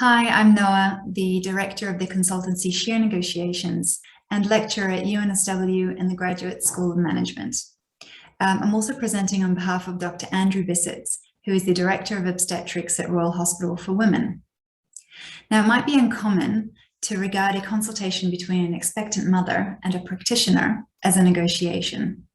Hi, I'm Noa, the Director of the Consultancy Sheer Negotiations and lecturer at UNSW in the Graduate School of Management. I'm also presenting on behalf of Dr. Andrew Bissett, who is the Director of Obstetrics at Royal Hospital for Women. Now, it might be uncommon to regard a consultation between an expectant mother and a practitioner as a negotiation,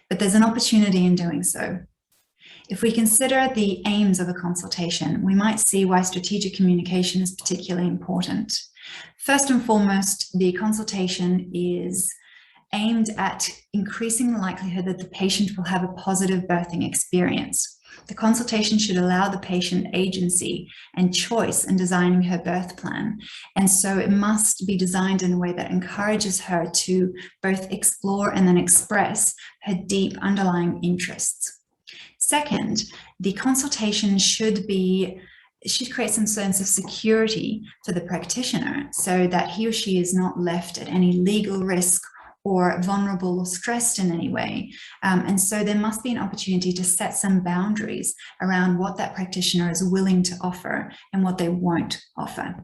but there's an opportunity in doing so. If we consider the aims of a consultation, we might see why strategic communication is particularly important. First and foremost, the consultation is aimed at increasing the likelihood that the patient will have a positive birthing experience. The consultation should allow the patient agency and choice in designing her birth plan. And so it must be designed in a way that encourages her to both explore and then express her deep underlying interests. Second, the consultation should create some sense of security for the practitioner so that he or she is not left at any legal risk or vulnerable or stressed in any way. And so there must be an opportunity to set some boundaries around what that practitioner is willing to offer and what they won't offer.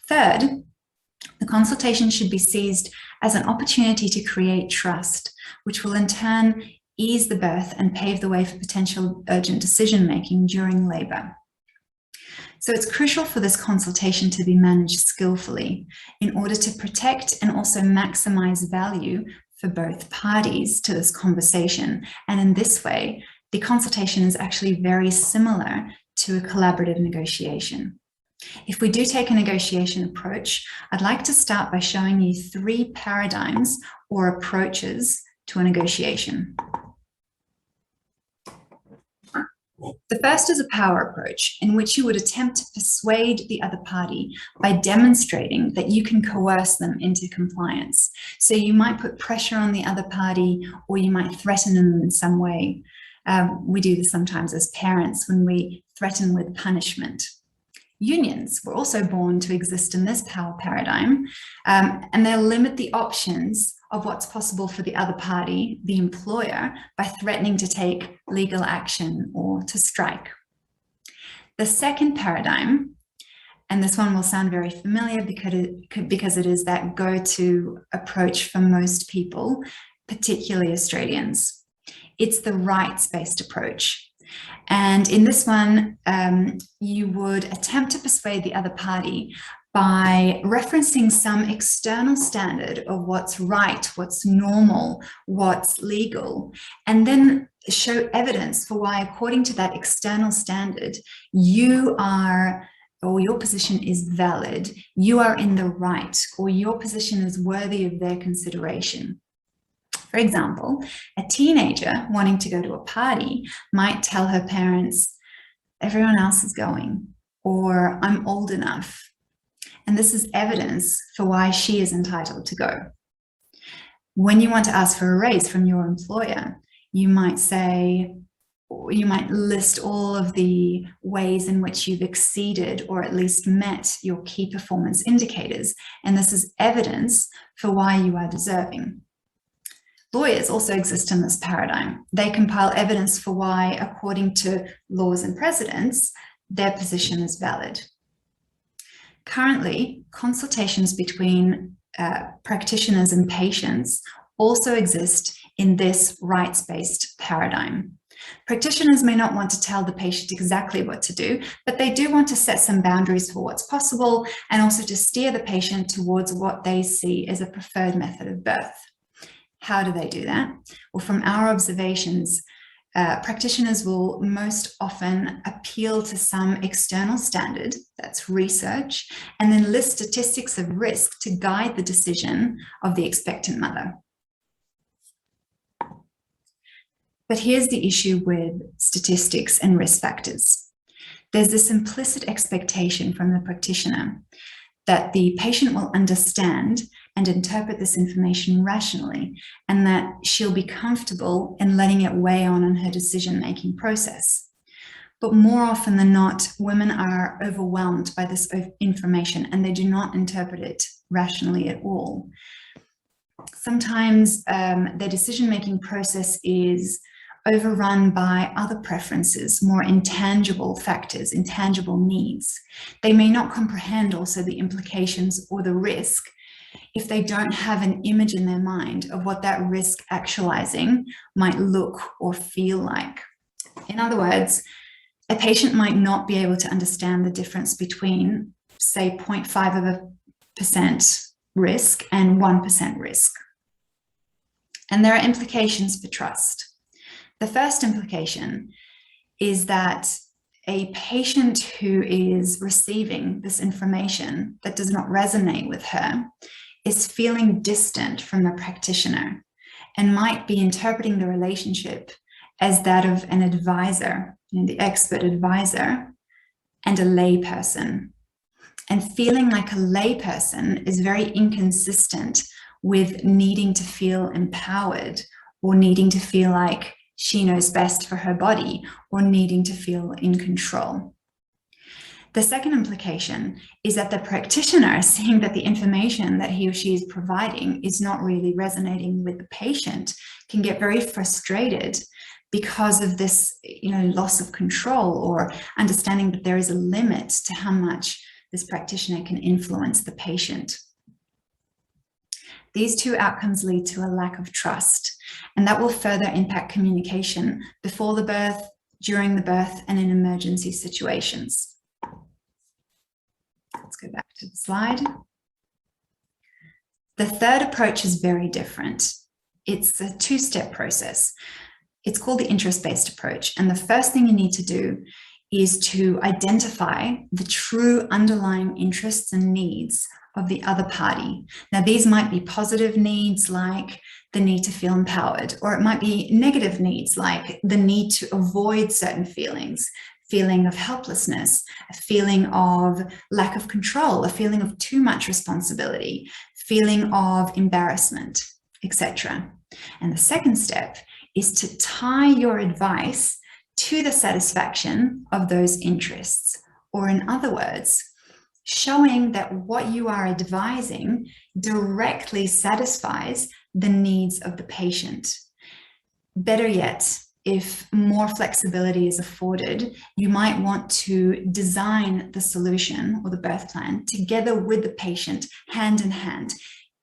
Third, the consultation should be seized as an opportunity to create trust, which will in turn ease the birth and pave the way for potential urgent decision-making during labor. So it's crucial for this consultation to be managed skillfully in order to protect and also maximize value for both parties to this conversation. And in this way, the consultation is actually very similar to a collaborative negotiation. If we do take a negotiation approach, I'd like to start by showing you 3 paradigms or approaches to a negotiation. The first is a power approach, in which you would attempt to persuade the other party by demonstrating that you can coerce them into compliance. So you might put pressure on the other party, or you might threaten them in some way. We do this sometimes as parents when we threaten with punishment. Unions were also born to exist in this power paradigm, and they'll limit the options of what's possible for the other party, the employer, by threatening to take legal action or to strike. The second paradigm, and this one will sound very familiar because it is that go-to approach for most people, particularly Australians. It's the rights-based approach. And in this one, you would attempt to persuade the other party by referencing some external standard of what's right, what's normal, what's legal, and then show evidence for why, according to that external standard, you are, or your position is valid, you are in the right, or your position is worthy of their consideration. For example, a teenager wanting to go to a party might tell her parents, everyone else is going, or I'm old enough. And this is evidence for why she is entitled to go. When you want to ask for a raise from your employer, you might say, or you might list all of the ways in which you've exceeded or at least met your key performance indicators. And this is evidence for why you are deserving. Lawyers also exist in this paradigm. They compile evidence for why, according to laws and precedents, their position is valid. Currently, consultations between practitioners and patients also exist in this rights-based paradigm. Practitioners may not want to tell the patient exactly what to do, but they do want to set some boundaries for what's possible and also to steer the patient towards what they see as a preferred method of birth. How do they do that? Well, from our observations, practitioners will most often appeal to some external standard, that's research, and then list statistics of risk to guide the decision of the expectant mother. But here's the issue with statistics and risk factors. There's this implicit expectation from the practitioner that the patient will understand and interpret this information rationally, and that she'll be comfortable in letting it weigh on her decision-making process. But more often than not, women are overwhelmed by this information and they do not interpret it rationally at all. Sometimes their decision-making process is overrun by other preferences, more intangible factors, intangible needs. They may not comprehend also the implications or the risk if they don't have an image in their mind of what that risk actualizing might look or feel like. In other words, a patient might not be able to understand the difference between, say, 0.5% risk and 1% risk. And there are implications for trust. The first implication is that a patient who is receiving this information that does not resonate with her is feeling distant from the practitioner and might be interpreting the relationship as that of an advisor, the expert advisor, and a lay person. And feeling like a lay person is very inconsistent with needing to feel empowered or needing to feel like she knows best for her body or needing to feel in control. The second implication is that the practitioner, seeing that the information that he or she is providing is not really resonating with the patient, can get very frustrated because of this, loss of control, or understanding that there is a limit to how much this practitioner can influence the patient. These two outcomes lead to a lack of trust, and that will further impact communication before the birth, during the birth, and in emergency situations. Let's go back to the slide. The third approach is very different. It's a two-step process. It's called the interest-based approach. And the first thing you need to do is to identify the true underlying interests and needs of the other party. Now, these might be positive needs like the need to feel empowered, or it might be negative needs like the need to avoid certain feelings, feeling of helplessness, a feeling of lack of control, a feeling of too much responsibility, feeling of embarrassment, etc. And the second step is to tie your advice to the satisfaction of those interests, or in other words, showing that what you are advising directly satisfies the needs of the patient. Better yet, if more flexibility is afforded, you might want to design the solution or the birth plan together with the patient, hand in hand.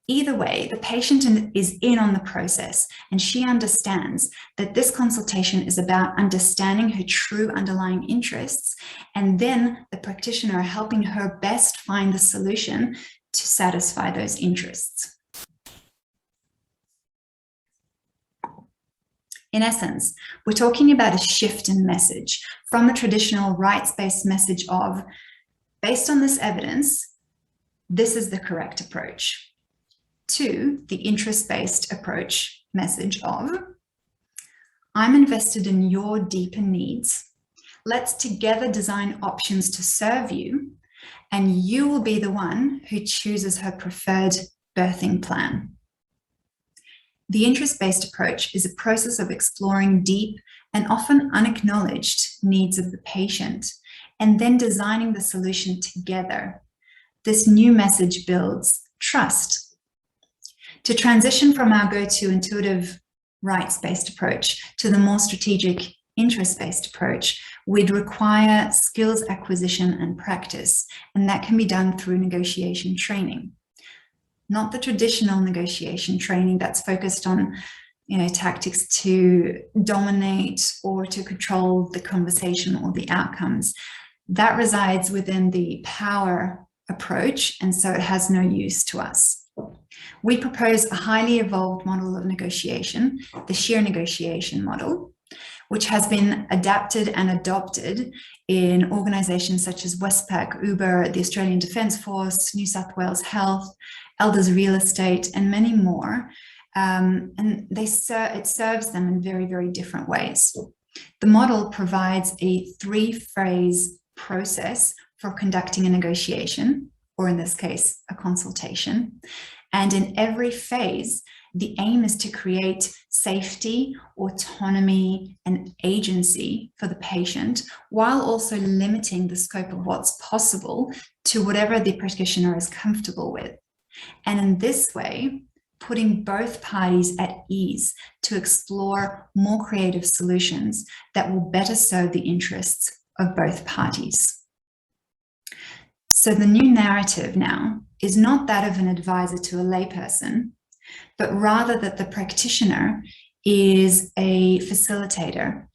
Either way, the patient is in on the process, and she understands that this consultation is about understanding her true underlying interests, and then the practitioner helping her best find the solution to satisfy those interests. In essence, we're talking about a shift in message from the traditional rights-based message of, based on this evidence, this is the correct approach, to the interest-based approach message of, I'm invested in your deeper needs. Let's together design options to serve you, and you will be the one who chooses her preferred birthing plan. The interest-based approach is a process of exploring deep and often unacknowledged needs of the patient, and then designing the solution together. This new message builds trust. To transition from our go-to intuitive rights-based approach to the more strategic interest-based approach, we'd require skills acquisition and practice, and that can be done through negotiation training. Not the traditional negotiation training that's focused on, tactics to dominate or to control the conversation or the outcomes. That resides within the power approach, and so it has no use to us. We propose a highly evolved model of negotiation, the Sheer negotiation model, which has been adapted and adopted in organizations such as Westpac, Uber, the Australian Defence Force, New South Wales Health, Elders Real Estate, and many more. And it serves them in very, very different ways. The model provides a 3-phase process for conducting a negotiation, or in this case, a consultation. And in every phase, the aim is to create safety, autonomy, and agency for the patient, while also limiting the scope of what's possible to whatever the practitioner is comfortable with. And in this way, putting both parties at ease to explore more creative solutions that will better serve the interests of both parties. So the new narrative now is not that of an advisor to a layperson, but rather that the practitioner is a facilitator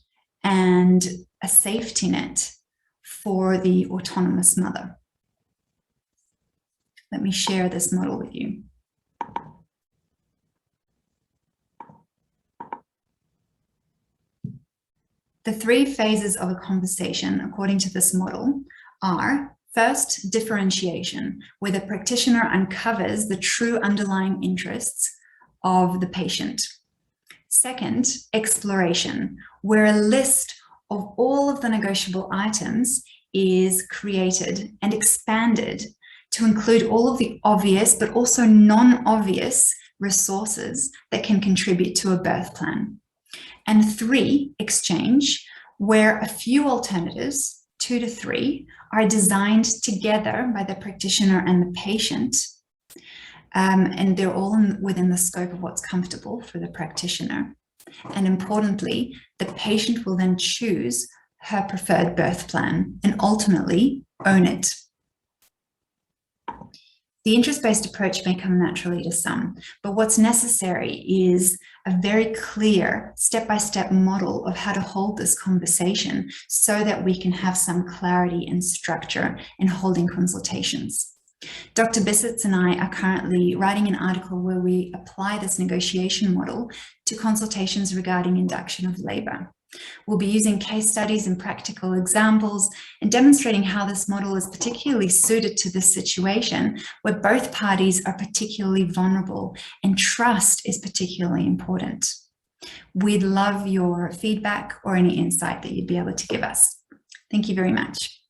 and a safety net for the autonomous mother. Let me share this model with you. The 3 phases of a conversation, according to this model, are: first, differentiation, where the practitioner uncovers the true underlying interests of the patient. Second, exploration, where a list of all of the negotiable items is created and expanded to include all of the obvious but also non-obvious resources that can contribute to a birth plan. And 3, exchange, where a few alternatives, 2 to 3, are designed together by the practitioner and the patient, and they're all within the scope of what's comfortable for the practitioner. And importantly, the patient will then choose her preferred birth plan and ultimately own it. The interest-based approach may come naturally to some, but what's necessary is a very clear step-by-step model of how to hold this conversation so that we can have some clarity and structure in holding consultations. Dr. Bissett and I are currently writing an article where we apply this negotiation model to consultations regarding induction of labor. We'll be using case studies and practical examples and demonstrating how this model is particularly suited to this situation where both parties are particularly vulnerable and trust is particularly important. We'd love your feedback or any insight that you'd be able to give us. Thank you very much.